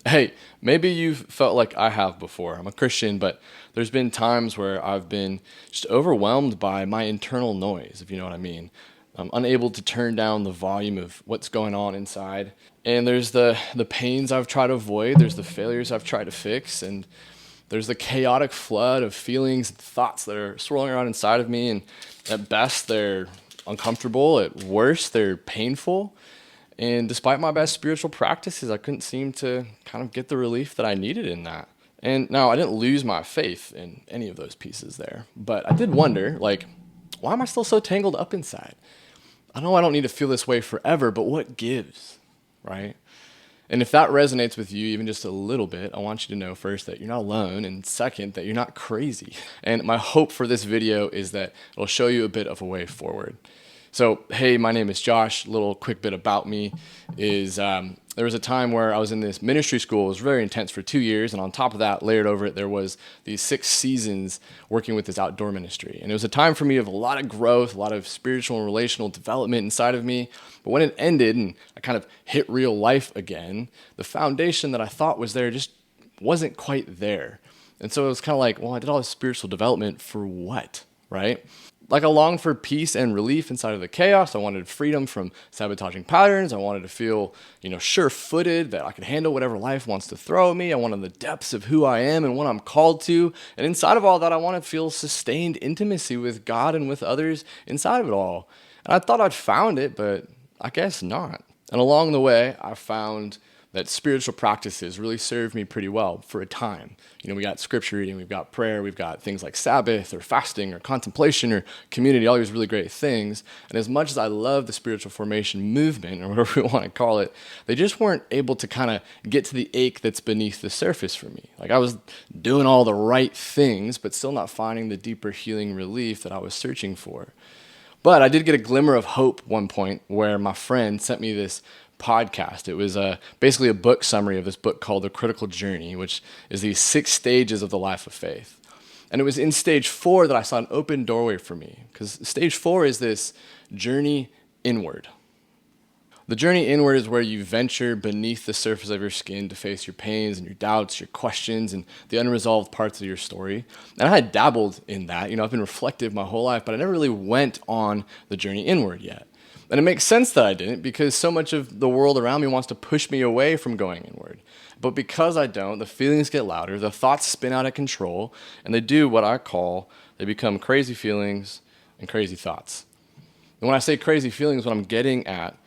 Hey, maybe you've felt like I have before. I'm a Christian, but there's been times where I've been just overwhelmed by my internal noise, if you know what I mean. I'm unable to turn down the volume of what's going on inside. And there's the pains I've tried to avoid, there's the failures I've tried to fix, and there's the chaotic flood of feelings and thoughts that are swirling around inside of me. And at best, they're uncomfortable. At worst, they're painful. And despite my best spiritual practices, I couldn't seem to kind of get the relief that I needed in that. And now I didn't lose my faith in any of those pieces there, but I did wonder, like, why am I still so tangled up inside? I know I don't need to feel this way forever, but what gives, right? And if that resonates with you even just a little bit, I want you to know first that you're not alone, and second, that you're not crazy. And my hope for this video is that it'll show you a bit of a way forward. So, hey, my name is Josh. A little quick bit about me is there was a time where I was in this ministry school. It was very intense for 2 years, and on top of that, layered over it, there was these 6 seasons working with this outdoor ministry. And it was a time for me of a lot of growth, a lot of spiritual and relational development inside of me. But when it ended and I kind of hit real life again, the foundation that I thought was there just wasn't quite there. And so it was kind of like, well, I did all this spiritual development for what, right? Like I longed for peace and relief inside of the chaos. I wanted freedom from sabotaging patterns. I wanted to feel, sure-footed that I could handle whatever life wants to throw at me. I wanted the depths of who I am and what I'm called to. And inside of all that, I want to feel sustained intimacy with God and with others inside of it all. And I thought I'd found it, but I guess not. And along the way, I found that spiritual practices really served me pretty well for a time. We got scripture reading, we've got prayer, we've got things like Sabbath or fasting or contemplation or community, all these really great things. And as much as I love the spiritual formation movement or whatever we want to call it, they just weren't able to kind of get to the ache that's beneath the surface for me. Like I was doing all the right things, but still not finding the deeper healing relief that I was searching for. But I did get a glimmer of hope one point where my friend sent me this podcast. It was basically a book summary of this book called The Critical Journey, which is these 6 stages of the life of faith. And it was in stage 4 that I saw an open doorway for me, because stage 4 is this journey inward. The journey inward is where you venture beneath the surface of your skin to face your pains and your doubts, your questions, and the unresolved parts of your story. And I had dabbled in that. I've been reflective my whole life, but I never really went on the journey inward yet. And it makes sense that I didn't, because so much of the world around me wants to push me away from going inward. But because I don't, the feelings get louder, the thoughts spin out of control, and they do what they become crazy feelings and crazy thoughts. And when I say crazy feelings, what I'm getting at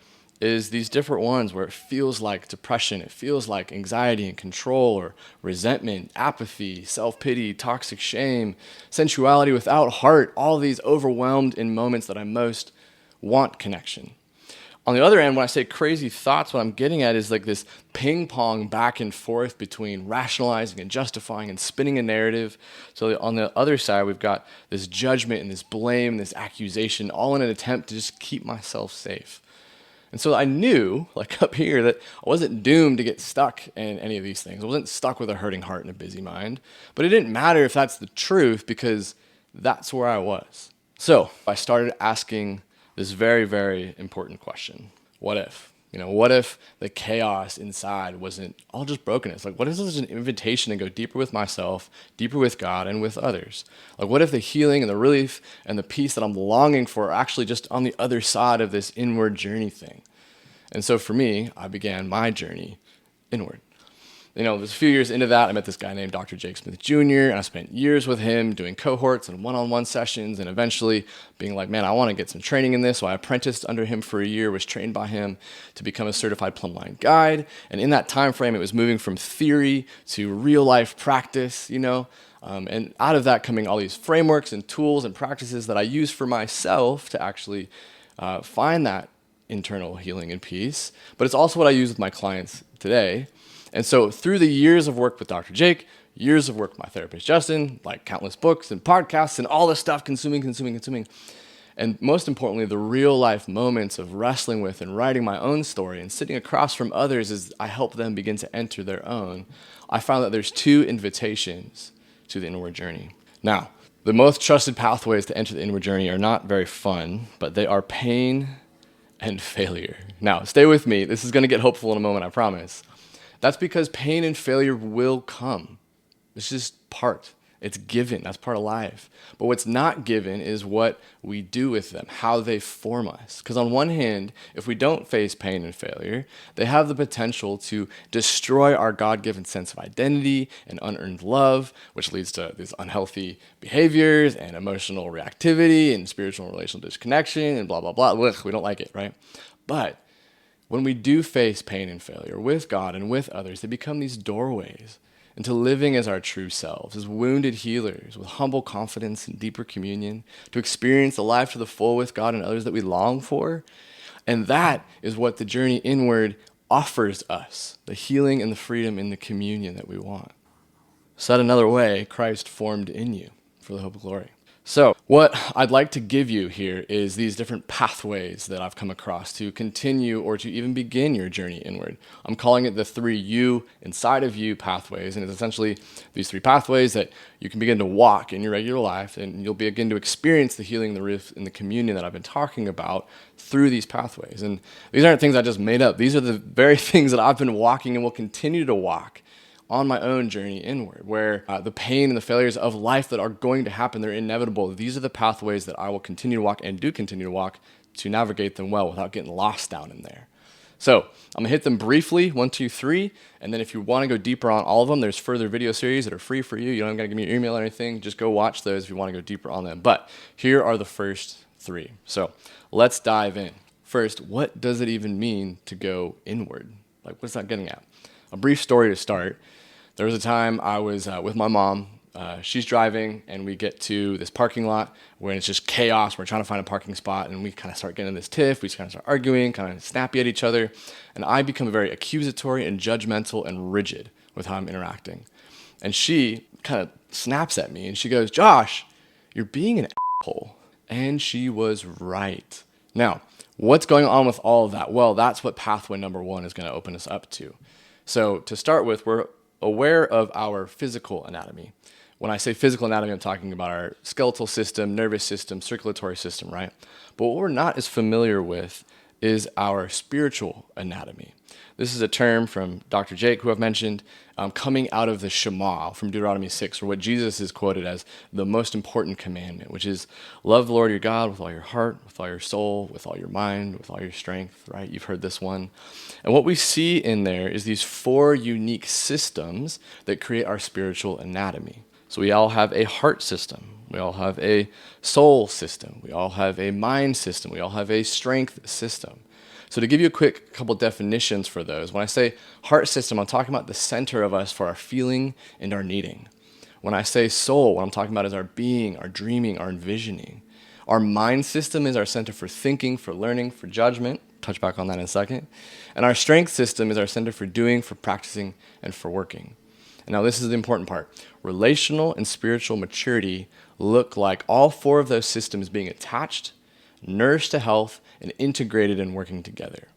is these different ones where it feels like depression, it feels like anxiety and control, or resentment, apathy, self-pity, toxic shame, sensuality without heart, all these overwhelmed in moments that I most want connection. On the other end, when I say crazy thoughts, what I'm getting at is like this ping pong back and forth between rationalizing and justifying and spinning a narrative. So on the other side, we've got this judgment and this blame, this accusation, all in an attempt to just keep myself safe. And so I knew, like up here, that I wasn't doomed to get stuck in any of these things. I wasn't stuck with a hurting heart and a busy mind. But it didn't matter if that's the truth, because that's where I was. So I started asking this very, very important question. What if? What if the chaos inside wasn't all just brokenness? Like, what if this is an invitation to go deeper with myself, deeper with God, and with others? Like, what if the healing and the relief and the peace that I'm longing for are actually just on the other side of this inward journey thing? And so for me, I began my journey inward. It was a few years into that, I met this guy named Dr. Jake Smith Jr., and I spent years with him doing cohorts and one-on-one sessions, and eventually being like, man, I want to get some training in this. So I apprenticed under him for a year, was trained by him to become a certified plumb line guide. And in that time frame, it was moving from theory to real-life practice, and out of that coming all these frameworks and tools and practices that I use for myself to actually find that internal healing and peace. But it's also what I use with my clients today. And so through the years of work with Dr. Jake, years of work with my therapist, Justin, like countless books and podcasts and all this stuff, consuming, and most importantly, the real life moments of wrestling with and writing my own story and sitting across from others as I help them begin to enter their own, I found that there's 2 invitations to the inward journey. Now, the most trusted pathways to enter the inward journey are not very fun, but they are pain and failure. Now, stay with me. This is going to get hopeful in a moment, I promise. That's because pain and failure will come. It's just part. It's given. That's part of life. But what's not given is what we do with them, how they form us. Because on one hand, if we don't face pain and failure, they have the potential to destroy our God-given sense of identity and unearned love, which leads to these unhealthy behaviors and emotional reactivity and spiritual and relational disconnection and blah, blah, blah. Ugh, we don't like it, right? But when we do face pain and failure with God and with others, they become these doorways into living as our true selves, as wounded healers with humble confidence and deeper communion, to experience the life to the full with God and others that we long for. And that is what the journey inward offers us, the healing and the freedom and the communion that we want. Said another way, Christ formed in you for the hope of glory. So what I'd like to give you here is these different pathways that I've come across to continue or to even begin your journey inward. I'm calling it the 3 you inside of you pathways, and it's essentially these 3 pathways that you can begin to walk in your regular life, and you'll begin to experience the healing, the rift, and the communion that I've been talking about through these pathways. And these aren't things I just made up. These are the very things that I've been walking and will continue to walk on my own journey inward, where the pain and the failures of life that are going to happen, they're inevitable. These are the pathways that I will continue to walk and do continue to walk to navigate them well without getting lost down in there. So I'm gonna hit them briefly, 1, 2, 3, and then if you wanna go deeper on all of them, there's further video series that are free for you. You don't even gotta give me your email or anything. Just go watch those if you wanna go deeper on them. But here are the first 3. So let's dive in. First, what does it even mean to go inward? Like, what's that getting at? A brief story to start. There was a time I was with my mom. She's driving, and we get to this parking lot where it's just chaos. We're trying to find a parking spot, and we kind of start getting in this tiff. We just kind of start arguing, kind of snappy at each other. And I become very accusatory and judgmental and rigid with how I'm interacting. And she kind of snaps at me, and she goes, "Josh, you're being an asshole." And she was right. Now, what's going on with all of that? Well, that's what pathway number 1 is going to open us up to. So to start with, we're aware of our physical anatomy. When I say physical anatomy, I'm talking about our skeletal system, nervous system, circulatory system, right? But what we're not as familiar with is our spiritual anatomy. This is a term from Dr. Jake, who I've mentioned, coming out of the Shema from Deuteronomy 6, or what Jesus is quoted as the most important commandment, which is love the Lord your God with all your heart, with all your soul, with all your mind, with all your strength, right? You've heard this one. And what we see in there is these 4 unique systems that create our spiritual anatomy. So we all have a heart system. We all have a soul system. We all have a mind system. We all have a strength system. So to give you a quick couple definitions for those, when I say heart system, I'm talking about the center of us for our feeling and our needing. When I say soul, what I'm talking about is our being, our dreaming, our envisioning. Our mind system is our center for thinking, for learning, for judgment. Touch back on that in a second. And our strength system is our center for doing, for practicing, and for working. And now this is the important part. Relational and spiritual maturity look like all 4 of those systems being attached, nourished to health, and integrated and working together.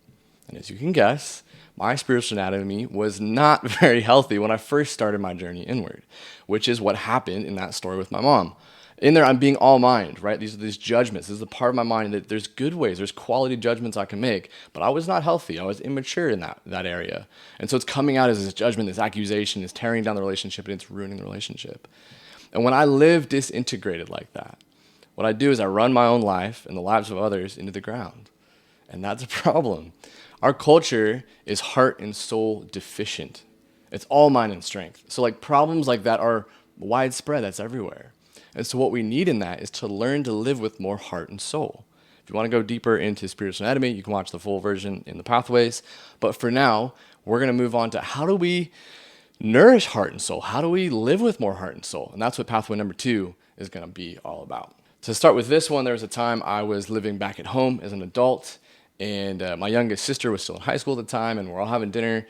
And as you can guess, my spiritual anatomy was not very healthy when I first started my journey inward, which is what happened in that story with my mom. In there, I'm being all mind, right? These are these judgments. This is the part of my mind that there's good ways, there's quality judgments I can make, but I was not healthy. I was immature in that area. And so it's coming out as this judgment, this accusation, it's tearing down the relationship, and it's ruining the relationship. And when I live disintegrated like that, what I do is I run my own life and the lives of others into the ground. And that's a problem. Our culture is heart and soul deficient. It's all mind and strength. So like problems like that are widespread. That's everywhere. And so what we need in that is to learn to live with more heart and soul. If you want to go deeper into spiritual anatomy, you can watch the full version in the pathways. But for now, we're going to move on to how do we nourish heart and soul? How do we live with more heart and soul? And that's what pathway number 2 is going to be all about. To start with this one, there was a time I was living back at home as an adult, and my youngest sister was still in high school at the time, and we're all having dinner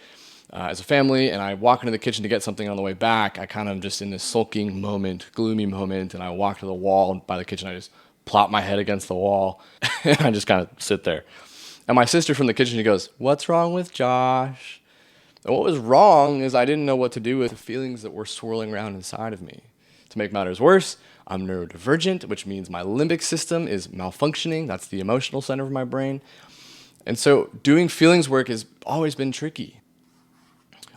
as a family, and I walk into the kitchen to get something on the way back. I kind of just in this sulking moment, gloomy moment, and I walk to the wall by the kitchen. I just plop my head against the wall, and I just kind of sit there. And my sister from the kitchen, she goes, "What's wrong with Josh?" And what was wrong is I didn't know what to do with the feelings that were swirling around inside of me. To make matters worse, I'm neurodivergent, which means my limbic system is malfunctioning. That's the emotional center of my brain. And so doing feelings work has always been tricky.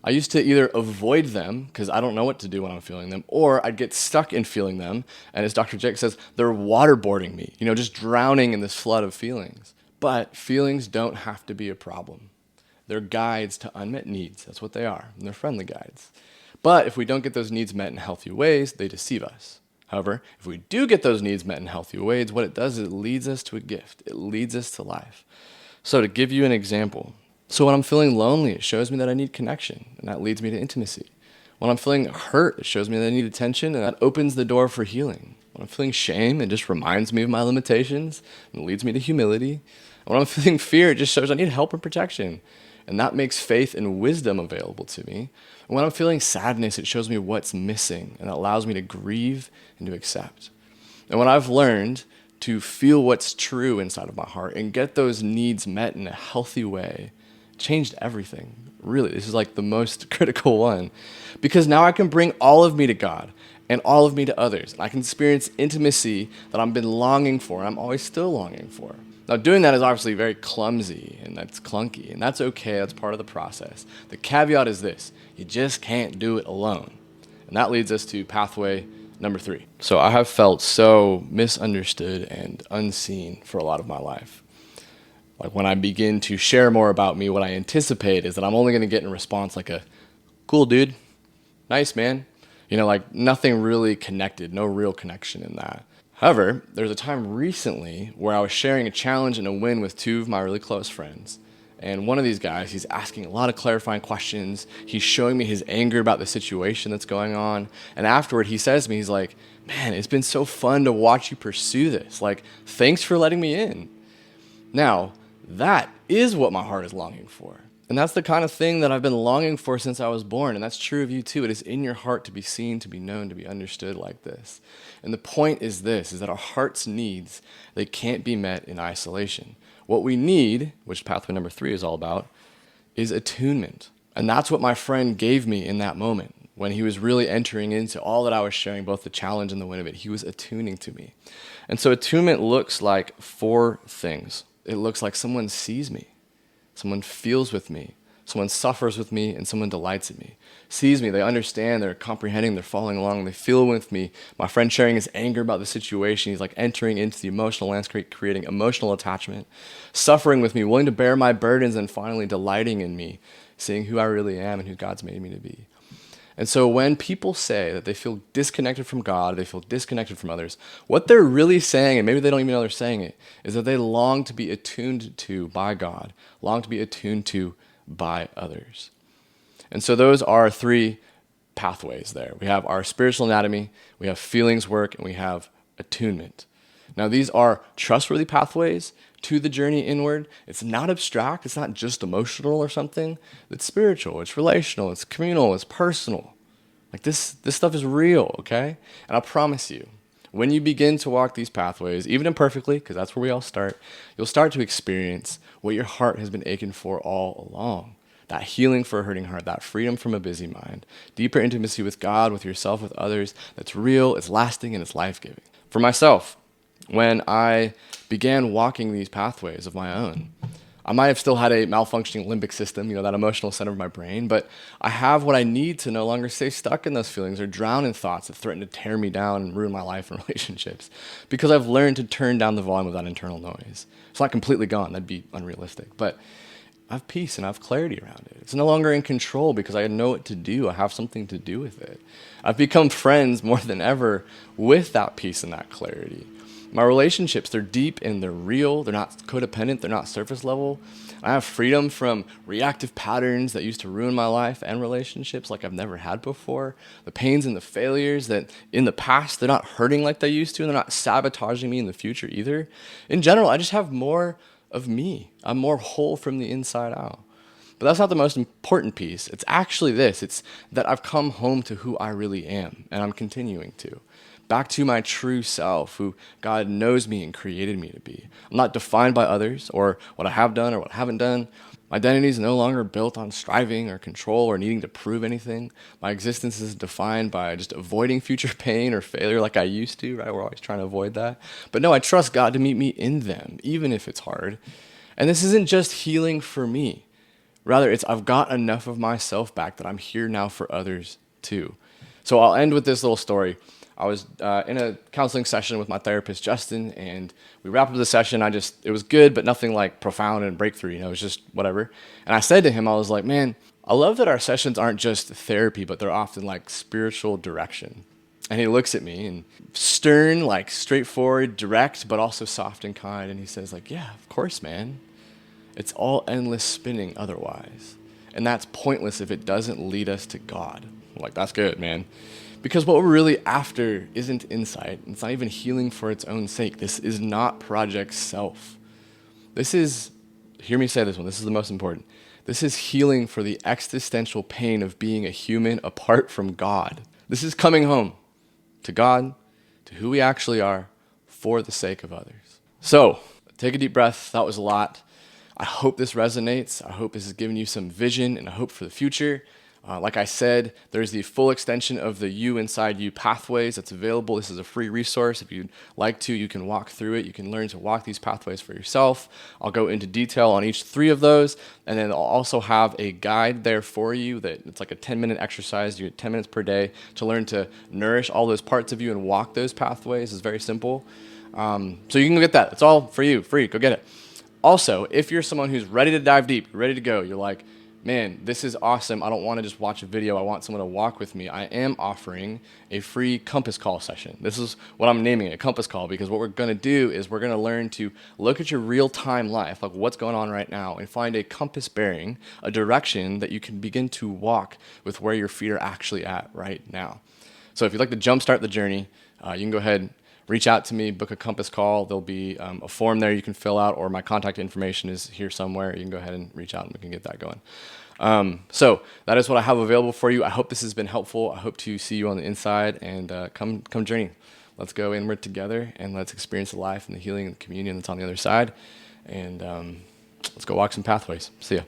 I used to either avoid them because I don't know what to do when I'm feeling them, or I'd get stuck in feeling them. And as Dr. Jake says, they're waterboarding me, just drowning in this flood of feelings. But feelings don't have to be a problem. They're guides to unmet needs. That's what they are. And they're friendly guides. But if we don't get those needs met in healthy ways, they deceive us. However, if we do get those needs met in healthy ways, what it does is it leads us to a gift. It leads us to life. So to give you an example, so when I'm feeling lonely, it shows me that I need connection, and that leads me to intimacy. When I'm feeling hurt, it shows me that I need attention, and that opens the door for healing. When I'm feeling shame, it just reminds me of my limitations, and leads me to humility. And when I'm feeling fear, it just shows I need help and protection, and that makes faith and wisdom available to me. And when I'm feeling sadness, it shows me what's missing, and that allows me to grieve and to accept. And when I've learned to feel what's true inside of my heart and get those needs met in a healthy way, changed everything. Really, this is like the most critical one, because now I can bring all of me to God and all of me to others. I can experience intimacy that I've been longing for and I'm always still longing for. Now, doing that is obviously very clumsy and that's clunky, and that's okay. That's part of the process. The caveat is this: you just can't do it alone. And that leads us to pathway number 3. So I have felt so misunderstood and unseen for a lot of my life. Like when I begin to share more about me, what I anticipate is that I'm only going to get in response like a cool dude, nice man, like nothing really connected, no real connection in that. However, there was a time recently where I was sharing a challenge and a win with 2 of my really close friends. And one of these guys, he's asking a lot of clarifying questions. He's showing me his anger about the situation that's going on. And afterward, he says to me, he's like, man, it's been so fun to watch you pursue this. Like, thanks for letting me in. Now, that is what my heart is longing for. And that's the kind of thing that I've been longing for since I was born. And that's true of you too. It is in your heart to be seen, to be known, to be understood like this. And the point is this, is that our heart's needs, they can't be met in isolation. What we need, which pathway number 3 is all about, is attunement. And that's what my friend gave me in that moment. When he was really entering into all that I was sharing, both the challenge and the win of it, he was attuning to me. And so attunement looks like 4 things. It looks like someone sees me, someone feels with me, someone suffers with me, and someone delights in me. Sees me, they understand, they're comprehending, they're following along, they feel with me. My friend sharing his anger about the situation, he's like entering into the emotional landscape, creating emotional attachment. Suffering with me, willing to bear my burdens, and finally delighting in me, seeing who I really am and who God's made me to be. And so when people say that they feel disconnected from God, they feel disconnected from others, what they're really saying, and maybe they don't even know they're saying it, is that they long to be attuned to by God, long to be attuned to by others. And so those are 3 pathways there. We have our spiritual anatomy, we have feelings work, and we have attunement. Now these are trustworthy pathways to the journey inward. It's not abstract, it's not just emotional or something. It's spiritual, it's relational, it's communal, it's personal. Like this stuff is real, okay? And I promise you, when you begin to walk these pathways, even imperfectly, because that's where we all start, you'll start to experience what your heart has been aching for all along. That healing for a hurting heart, that freedom from a busy mind, deeper intimacy with God, with yourself, with others, that's real, it's lasting, and it's life-giving. For myself, when I began walking these pathways of my own, I might have still had a malfunctioning limbic system, that emotional center of my brain, but I have what I need to no longer stay stuck in those feelings or drown in thoughts that threaten to tear me down and ruin my life and relationships, because I've learned to turn down the volume of that internal noise. It's not completely gone, that'd be unrealistic, but I have peace and I have clarity around it. It's no longer in control because I know what to do. I have something to do with it. I've become friends more than ever with that peace and that clarity. My relationships, they're deep and they're real. They're not codependent. They're not surface level. I have freedom from reactive patterns that used to ruin my life and relationships like I've never had before. The pains and the failures that in the past, they're not hurting like they used to, and they're not sabotaging me in the future either. In general, I just have more of me. I'm more whole from the inside out. But that's not the most important piece. It's actually this. It's that I've come home to who I really am, and I'm continuing to. Back to my true self, who God knows me and created me to be. I'm not defined by others or what I have done or what I haven't done. My identity is no longer built on striving or control or needing to prove anything. My existence is defined by just avoiding future pain or failure like I used to, right? We're always trying to avoid that. But no, I trust God to meet me in them, even if it's hard. And this isn't just healing for me, Rather, it's I've got enough of myself back that I'm here now for others too. So I'll end with this little story. I was in a counseling session with my therapist, Justin, and we wrapped up the session. It was good, but nothing like profound and breakthrough, it was just whatever. And I said to him, I was like, man, I love that our sessions aren't just therapy, but they're often like spiritual direction. And he looks at me and stern, like straightforward, direct, but also soft and kind. And he says like, yeah, of course, man. It's all endless spinning otherwise. And that's pointless if it doesn't lead us to God. I'm like, that's good, man. Because what we're really after isn't insight. It's not even healing for its own sake. This is not Project Self. This is, hear me say this one, this is the most important. This is healing for the existential pain of being a human apart from God. This is coming home to God, to who we actually are, for the sake of others. So, take a deep breath. That was a lot. I hope this resonates. I hope this has given you some vision and a hope for the future. Like I said, there's the full extension of the You Inside You pathways that's available. This is a free resource. If you'd like to, you can walk through it. You can learn to walk these pathways for yourself. I'll go into detail on each 3 of those. And then I'll also have a guide there for you that it's like a 10-minute exercise. You get 10 minutes per day to learn to nourish all those parts of you and walk those pathways. It's very simple. So you can go get that. It's all for you, free. Go get it. Also, if you're someone who's ready to dive deep, ready to go, you're like, man, this is awesome. I don't want to just watch a video. I want someone to walk with me. I am offering a free compass call session. This is what I'm naming it, a compass call, because what we're going to do is we're going to learn to look at your real-time life, like what's going on right now, and find a compass bearing, a direction that you can begin to walk with where your feet are actually at right now. So if you'd like to jumpstart the journey, you can go ahead, reach out to me, book a compass call. There'll be a form there you can fill out, or my contact information is here somewhere. You can go ahead and reach out and we can get that going. So that is what I have available for you. I hope this has been helpful. I hope to see you on the inside, and come journey. Let's go inward together, and let's experience the life and the healing and the communion that's on the other side. And let's go walk some pathways. See ya.